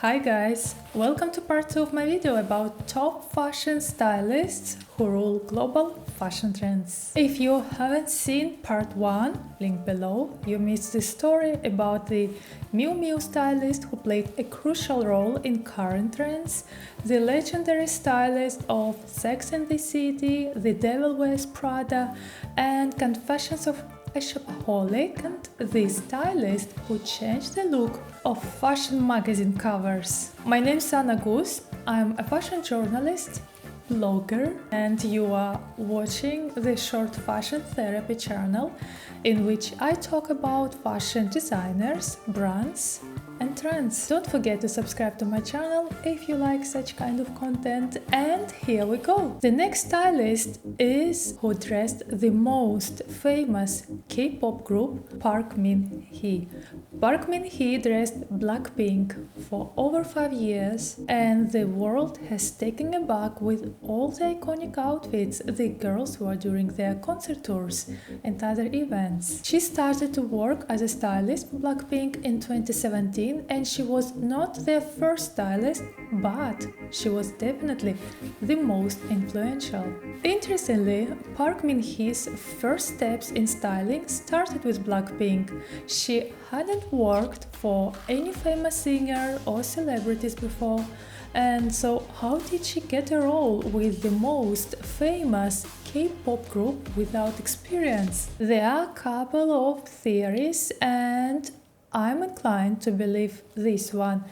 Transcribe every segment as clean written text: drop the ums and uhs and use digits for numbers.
Hi guys, welcome to part 2 of my video about top fashion stylists who rule global fashion trends. If you haven't seen part 1, link below, you missed the story about the Miu Miu stylist who played a crucial role in current trends, the legendary stylist of Sex and the City, The Devil Wears Prada, and Confessions of a Shopaholic, and the stylist who changed the look of fashion magazine covers. My name is Anna Gus, I'm a fashion journalist, blogger, and you are watching the Short Fashion Therapy channel in which I talk about fashion designers, brands, and trends. Don't forget to subscribe to my channel if you like such kind of content, and here we go! The next stylist is who dressed the most famous K-pop group Park Min-hee. Park Min-hee dressed Blackpink for over 5 years, and the world has taken aback with all the iconic outfits the girls wore during their concert tours and other events. She started to work as a stylist for Blackpink in 2017, and she was not their first stylist, but she was definitely the most influential. Interestingly, Park Min-hee's first steps in styling started with Blackpink. She hadn't worked for any famous singer or celebrities before, and so how did she get a role with the most famous K-pop group without experience? There are a couple of theories, and I'm inclined to believe this one.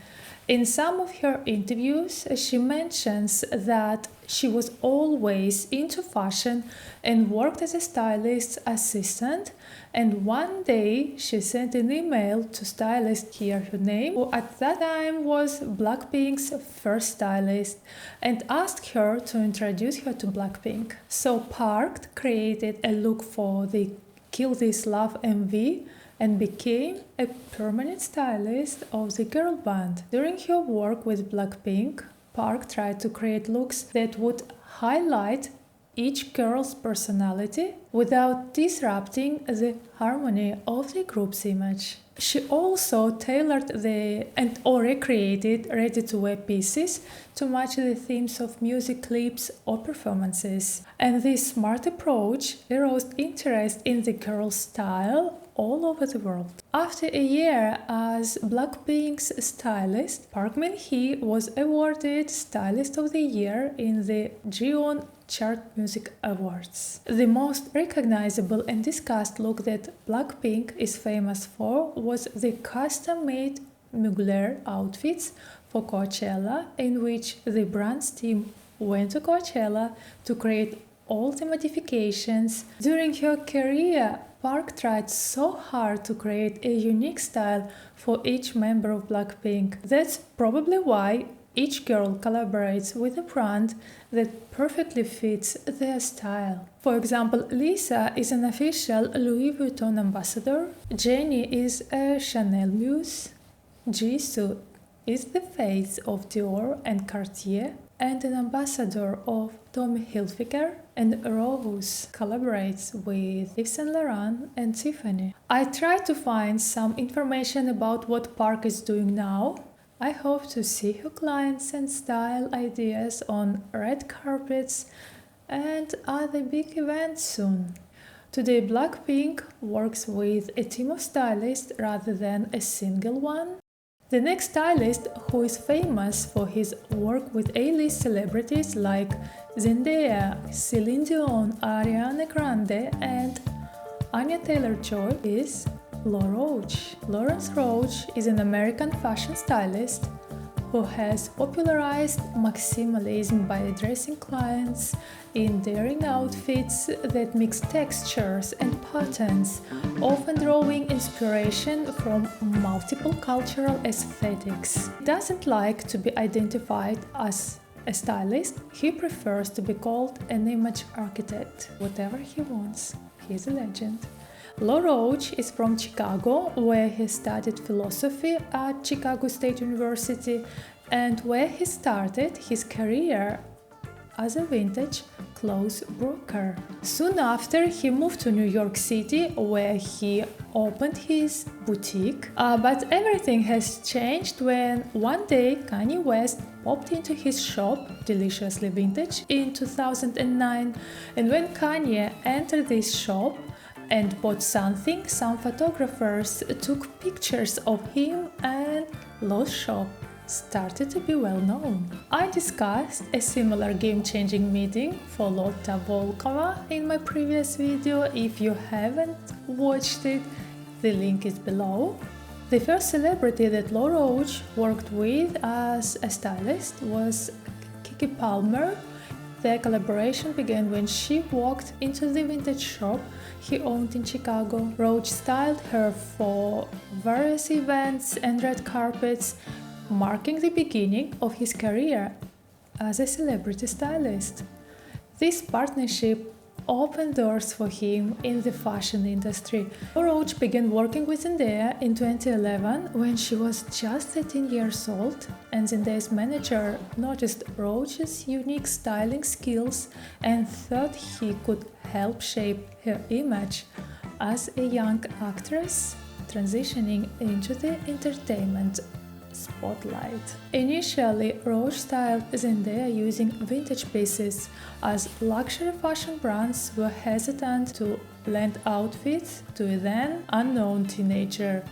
In some of her interviews, she mentions that she was always into fashion and worked as a stylist assistant, and one day she sent an email to stylist, here her name, who at that time was Blackpink's first stylist, and asked her to introduce her to Blackpink. So Park created a look for the Kill This Love MV and became a permanent stylist of the girl band. During her work with Blackpink, Park tried to create looks that would highlight each girl's personality without disrupting the harmony of the group's image. She also tailored or recreated ready-to-wear pieces to match the themes of music clips or performances. And this smart approach aroused interest in the girl's style all over the world. After a year as Blackpink's stylist, Park Min-hee was awarded Stylist of the Year in the Jion Chart Music Awards. The most recognizable and discussed look that Blackpink is famous for was the custom-made Mugler outfits for Coachella, in which the brand's team went to Coachella to create all the modifications. During her career, Park tried so hard to create a unique style for each member of Blackpink. That's probably why each girl collaborates with a brand that perfectly fits their style. For example, Lisa is an official Louis Vuitton ambassador, Jennie is a Chanel muse, Jisoo is the face of Dior and Cartier, and an ambassador of Tommy Hilfiger, and Rose collaborates with Yves Saint Laurent and Tiffany. I tried to find some information about what Park is doing now. I hope to see her clients and style ideas on red carpets and other big events soon. Today, Blackpink works with a team of stylists rather than a single one. The next stylist, who is famous for his work with A-list celebrities like Zendaya, Celine Dion, Ariana Grande, and Anya Taylor-Joy, is Broach. Lawrence Roach is an American fashion stylist who has popularized maximalism by dressing clients in daring outfits that mix textures and patterns, often drawing inspiration from multiple cultural aesthetics. He doesn't like to be identified as a stylist, he prefers to be called an image architect. Whatever he wants, he's a legend. Roach is from Chicago, where he studied philosophy at Chicago State University and where he started his career as a vintage clothes broker. Soon after, he moved to New York City, where he opened his boutique. But everything has changed when one day Kanye West popped into his shop, Deliciously Vintage, in 2009. And when Kanye entered this shop and bought something, some photographers took pictures of him, and Lowe's shop started to be well known. I discussed a similar game-changing meeting for Lotta Volkova in my previous video. If you haven't watched it, the link is below. The first celebrity that Broach worked with as a stylist was Kiki Palmer. Their collaboration began when she walked into the vintage shop he owned in Chicago. Broach styled her for various events and red carpets, marking the beginning of his career as a celebrity stylist. This partnership opened doors for him in the fashion industry. Broach began working with Zendaya in 2011 when she was just 13 years old, and Zendaya's manager noticed Broach's unique styling skills and thought he could help shape her image as a young actress transitioning into the entertainment spotlight. Initially, Broach styled Zendaya using vintage pieces, as luxury fashion brands were hesitant to lend outfits to a then unknown teenager.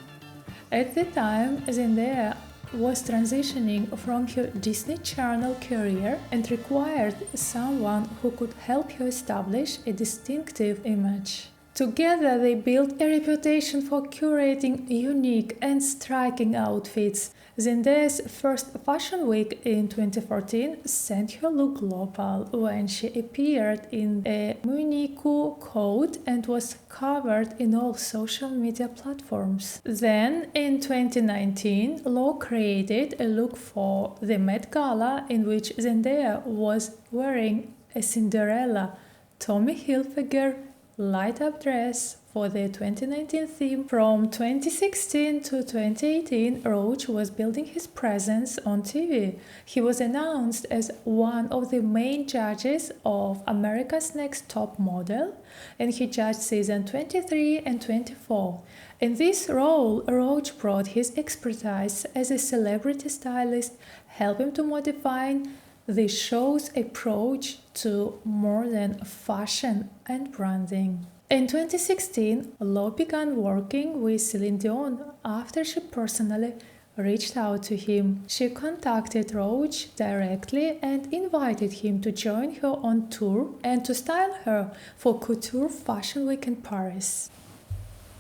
At the time, Zendaya was transitioning from her Disney Channel career and required someone who could help her establish a distinctive image. Together, they built a reputation for curating unique and striking outfits. Zendaya's first fashion week in 2014 sent her look global when she appeared in a Muniku coat and was covered in all social media platforms. Then, in 2019, Lo created a look for the Met Gala in which Zendaya was wearing a Cinderella Tommy Hilfiger light-up dress for the 2019 theme. From 2016 to 2018, Broach was building his presence on TV. He was announced as one of the main judges of America's Next Top Model, and he judged season 23 and 24. In this role, Broach brought his expertise as a celebrity stylist, helping to modify the show's approach to more than fashion and branding. In 2016, Lo began working with Celine Dion after she personally reached out to him. She contacted Broach directly and invited him to join her on tour and to style her for Couture Fashion Week in Paris.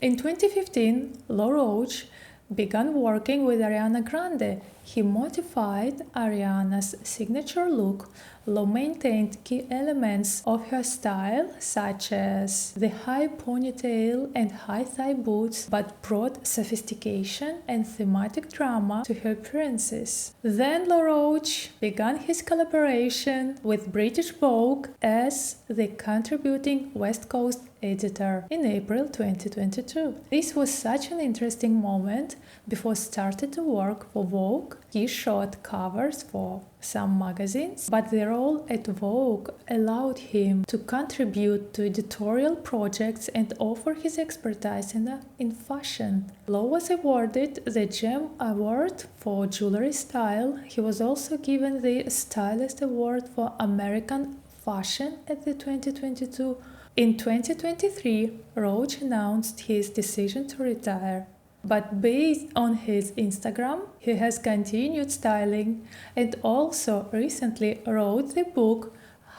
In 2015, Broach began working with Ariana Grande. He modified Ariana's signature look. Lo maintained key elements of her style, such as the high ponytail and high thigh boots, but brought sophistication and thematic drama to her appearances. Then Broach began his collaboration with British Vogue as the contributing West Coast editor in April 2022. This was such an interesting moment. Before starting to work for Vogue, he shot covers for some magazines, but the role at Vogue allowed him to contribute to editorial projects and offer his expertise in fashion. Lo was awarded the Gem Award for jewelry style. He was also given the Stylist Award for American fashion at the 2022. In 2023, Broach announced his decision to retire. But based on his Instagram, he has continued styling and also recently wrote the book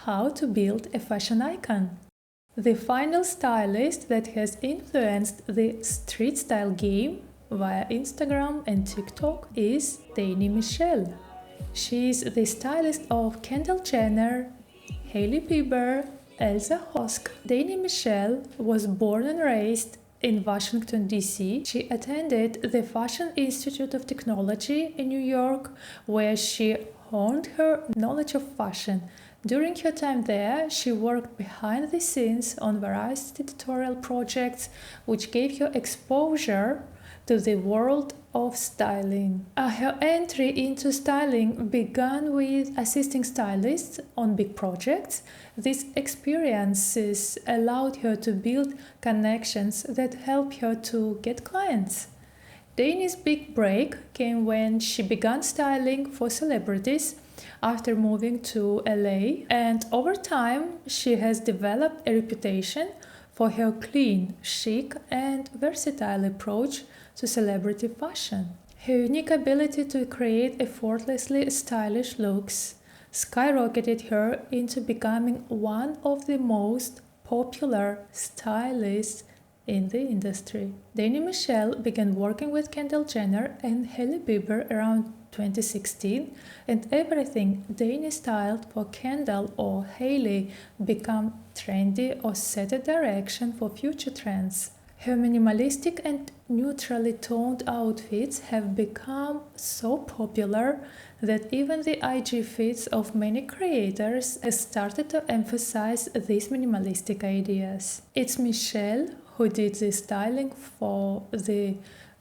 How to Build a Fashion Icon. The final stylist that has influenced the street style game via Instagram and TikTok is Dani Michelle. She is the stylist of Kendall Jenner, Hailey Bieber, Elsa Hosk. Dani Michelle was born and raised in Washington, D.C. She attended the Fashion Institute of Technology in New York, where she honed her knowledge of fashion. During her time there, she worked behind the scenes on various editorial projects, which gave her exposure to the world of styling. Her entry into styling began with assisting stylists on big projects. These experiences allowed her to build connections that helped her to get clients. Dani's big break came when she began styling for celebrities after moving to LA, and over time she has developed a reputation for her clean, chic, and versatile approach to celebrity fashion. Her unique ability to create effortlessly stylish looks skyrocketed her into becoming one of the most popular stylists in the industry. Dani Michelle began working with Kendall Jenner and Hailey Bieber around 2016, and everything Dani styled for Kendall or Hailey became trendy or set a direction for future trends. Her minimalistic and neutrally toned outfits have become so popular that even the IG feeds of many creators have started to emphasize these minimalistic ideas. It's Michelle who did the styling for the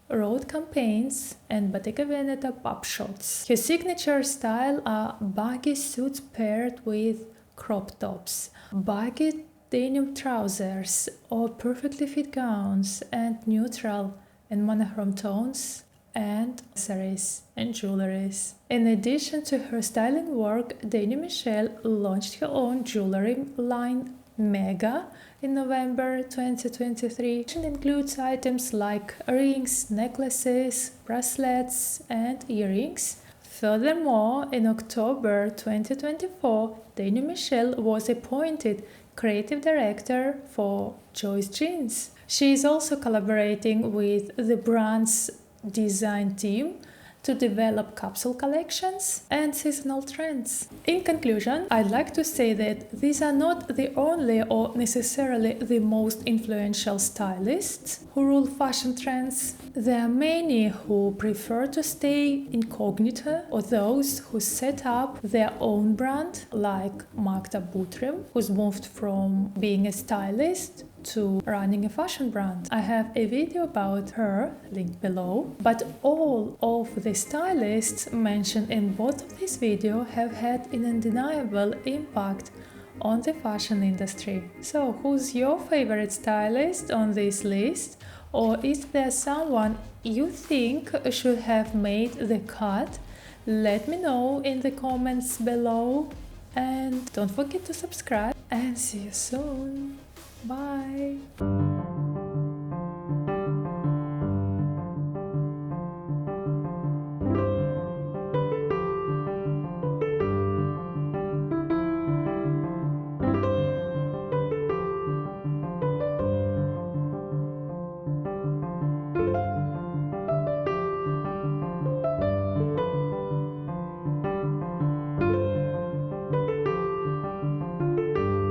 road campaigns and Bottega Veneta pop shots. Her signature style are baggy suits paired with crop tops, baggy denim trousers or perfectly fit gowns, and neutral and monochrome tones and accessories and jewelries. In addition to her styling work, Dani Michelle launched her own jewelry line Mega in November 2023. It includes items like rings, necklaces, bracelets, and earrings. Furthermore, in October 2024, Dani Michelle was appointed creative director for Joyce Jeans. She is also collaborating with the brand's design team to develop capsule collections and seasonal trends. In conclusion, I'd like to say that these are not the only or necessarily the most influential stylists who rule fashion trends. There are many who prefer to stay incognito, or those who set up their own brand, like Magda Butrym, who's moved from being a stylist to running a fashion brand. I have a video about her, linked below, but all of the stylists mentioned in both of these videos have had an undeniable impact on the fashion industry. So, who's your favorite stylist on this list? Or is there someone you think should have made the cut? Let me know in the comments below, and don't forget to subscribe, and see you soon. Bye.